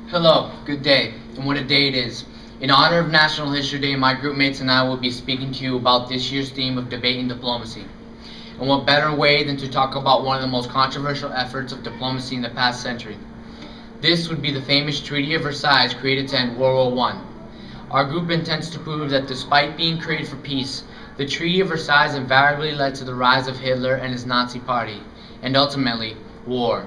Hello, good day, and what a day it is. In honor of National History Day, my groupmates and I will be speaking to you about this year's theme of debate and diplomacy. And what better way than to talk about one of the most controversial efforts of diplomacy in the past century. This would be the famous Treaty of Versailles created to end World War I. Our group intends to prove that despite being created for peace, the Treaty of Versailles invariably led to the rise of Hitler and his Nazi party, and ultimately, war.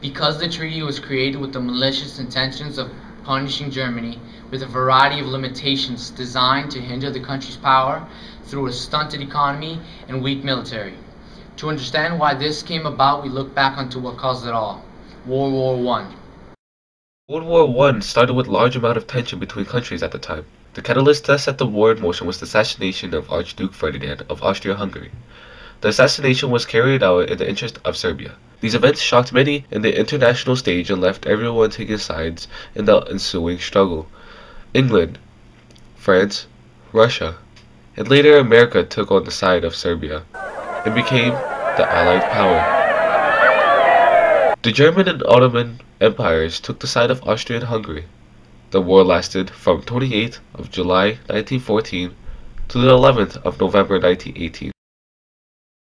Because the treaty was created with the malicious intentions of punishing Germany with a variety of limitations designed to hinder the country's power through a stunted economy and weak military. To understand why this came about, we look back onto what caused it all, World War I. World War I started with large amount of tension between countries at the time. The catalyst that set the war in motion was the assassination of Archduke Ferdinand of Austria-Hungary. The assassination was carried out in the interest of Serbia. These events shocked many in the international stage and left everyone taking sides in the ensuing struggle. England, France, Russia, and later America took on the side of Serbia and became the Allied power. The German and Ottoman empires took the side of Austria and Hungary. The war lasted from 28th of July 1914 to the 11th of November 1918.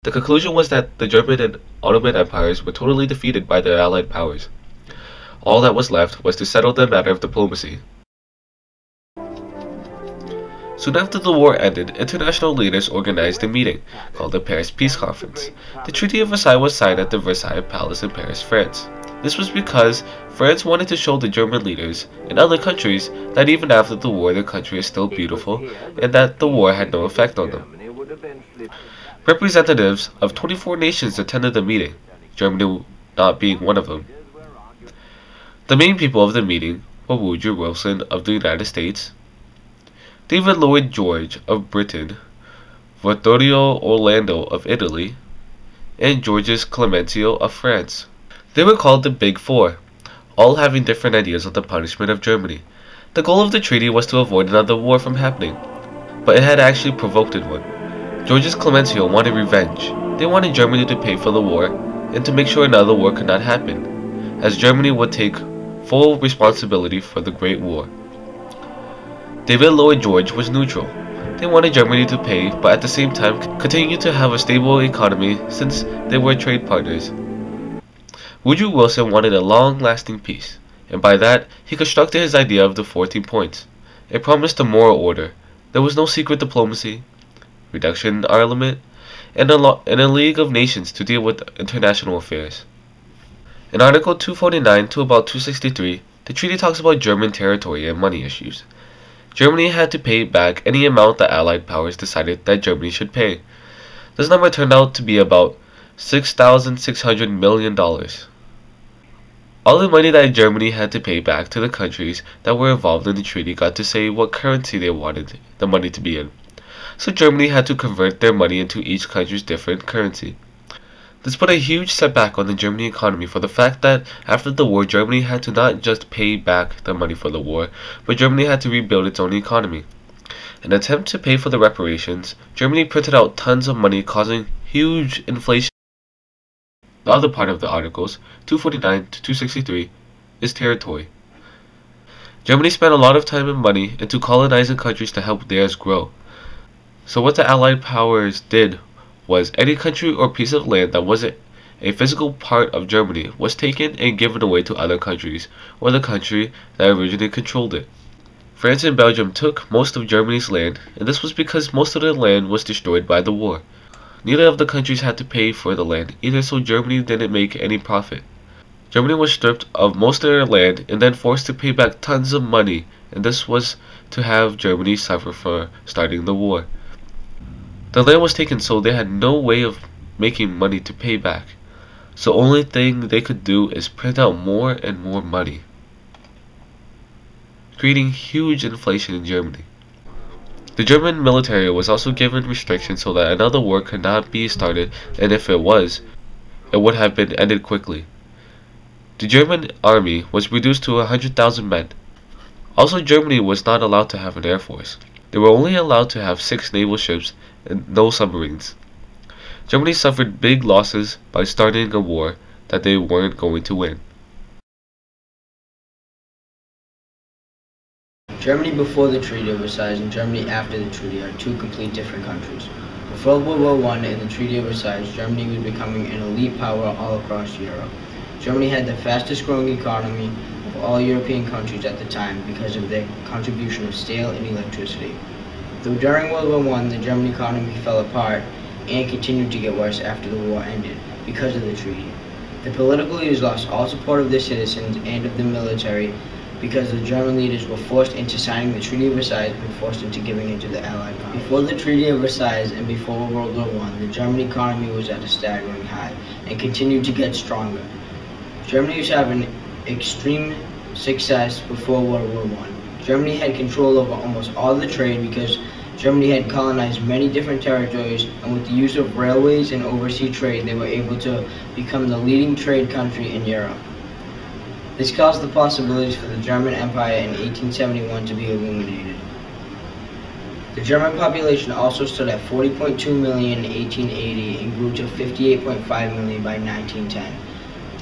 The conclusion was that the German and Ottoman empires were totally defeated by the Allied powers. All that was left was to settle the matter of diplomacy. Soon after the war ended, international leaders organized a meeting called the Paris Peace Conference. The Treaty of Versailles was signed at the Versailles Palace in Paris, France. This was because France wanted to show the German leaders and other countries that even after the war their country is still beautiful and that the war had no effect on them. Representatives of 24 nations attended the meeting, Germany not being one of them. The main people of the meeting were Woodrow Wilson of the United States, David Lloyd George of Britain, Vittorio Orlando of Italy, and Georges Clemenceau of France. They were called the Big Four, all having different ideas of the punishment of Germany. The goal of the treaty was to avoid another war from happening, but it had actually provoked one. Georges Clemenceau wanted revenge. They wanted Germany to pay for the war and to make sure another war could not happen, as Germany would take full responsibility for the Great War. David Lloyd George was neutral. They wanted Germany to pay, but at the same time continue to have a stable economy since they were trade partners. Woodrow Wilson wanted a long-lasting peace, and by that he constructed his idea of the 14 points. It promised a moral order. There was no secret diplomacy, reduction in armament, and a League of Nations to deal with international affairs. In Article 249 to about 263, the treaty talks about German territory and money issues. Germany had to pay back any amount the Allied powers decided that Germany should pay. This number turned out to be about $6,600 million. All the money that Germany had to pay back to the countries that were involved in the treaty got to say what currency they wanted the money to be in. So Germany had to convert their money into each country's different currency. This put a huge setback on the German economy for the fact that after the war Germany had to not just pay back the money for the war, but Germany had to rebuild its own economy. In an attempt to pay for the reparations, Germany printed out tons of money causing huge inflation. The other part of the articles, 249 to 263, is territory. Germany spent a lot of time and money into colonizing countries to help theirs grow. So what the Allied powers did was any country or piece of land that wasn't a physical part of Germany was taken and given away to other countries, or the country that originally controlled it. France and Belgium took most of Germany's land, and this was because most of the land was destroyed by the war. Neither of the countries had to pay for the land either, so Germany didn't make any profit. Germany was stripped of most of their land and then forced to pay back tons of money, and this was to have Germany suffer for starting the war. The land was taken, so they had no way of making money to pay back. So the only thing they could do is print out more and more money, creating huge inflation in Germany. The German military was also given restrictions so that another war could not be started, and if it was, it would have been ended quickly. The German army was reduced to 100,000 men. Also, Germany was not allowed to have an air force. They were only allowed to have 6 naval ships and no submarines. Germany suffered big losses by starting a war that they weren't going to win. Germany before the Treaty of Versailles and Germany after the treaty are two complete different countries. Before World War I and the Treaty of Versailles, Germany was becoming an elite power all across Europe. Germany had the fastest growing economy of all European countries at the time because of their contribution of steel and electricity. Though during World War I, the German economy fell apart and continued to get worse after the war ended because of the treaty. The political leaders lost all support of their citizens and of the military because the German leaders were forced into signing the Treaty of Versailles and forced into giving in to the Allied powers. Before the Treaty of Versailles and before World War I, the German economy was at a staggering high and continued to get stronger. Germany was having extreme success before World War I. Germany had control over almost all the trade because Germany had colonized many different territories, and with the use of railways and overseas trade, they were able to become the leading trade country in Europe. This caused the possibilities for the German Empire in 1871 to be illuminated. The German population also stood at 40.2 million in 1880 and grew to 58.5 million by 1910.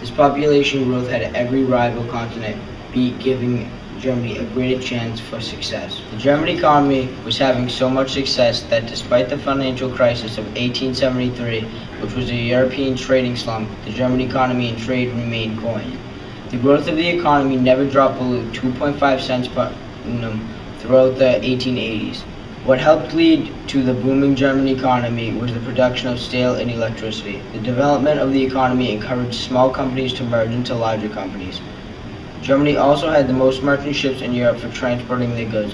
This population growth had every rival continent beat, giving Germany a greater chance for success. The German economy was having so much success that despite the financial crisis of 1873, which was a European trading slump, the German economy and trade remained buoyant. The growth of the economy never dropped below 2.5 cents per annum throughout the 1880s. What helped lead to the booming German economy was the production of steel and electricity. The development of the economy encouraged small companies to merge into larger companies. Germany also had the most merchant ships in Europe for transporting their goods.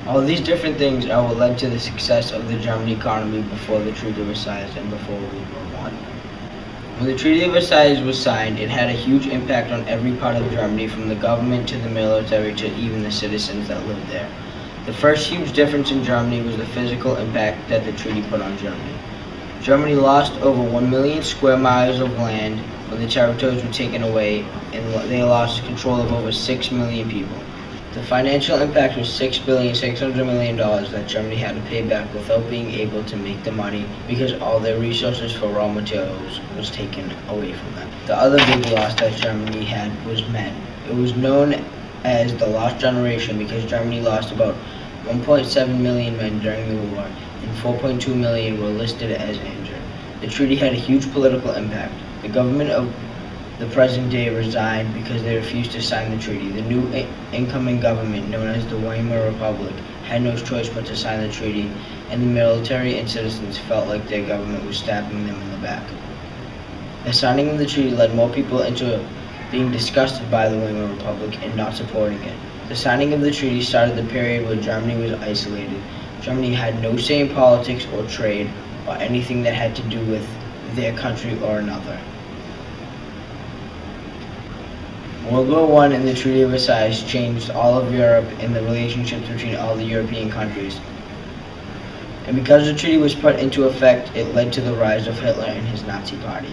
All these different things are what led to the success of the German economy before the Treaty of Versailles and before World War I. When the Treaty of Versailles was signed, it had a huge impact on every part of Germany, from the government to the military to even the citizens that lived there. The first huge difference in Germany was the physical impact that the treaty put on Germany. Germany lost over 1 million square miles of land when the territories were taken away, and they lost control of over 6 million people. The financial impact was $6.6 billion that Germany had to pay back without being able to make the money because all their resources for raw materials was taken away from them. The other big loss that Germany had was men. It was known as the lost generation because Germany lost about 1.7 million men during the war, and 4.2 million were listed as injured. The treaty had a huge political impact. The government of the present day resigned because they refused to sign the treaty. The new incoming government, known as the Weimar Republic, had no choice but to sign the treaty, and the military and citizens felt like their government was stabbing them in the back. The signing of the treaty led more people into being disgusted by the Weimar Republic and not supporting it. The signing of the treaty started the period where Germany was isolated. Germany had no say in politics or trade or anything that had to do with their country or another. World War I and the Treaty of Versailles changed all of Europe and the relationships between all the European countries. And because the treaty was put into effect, it led to the rise of Hitler and his Nazi party.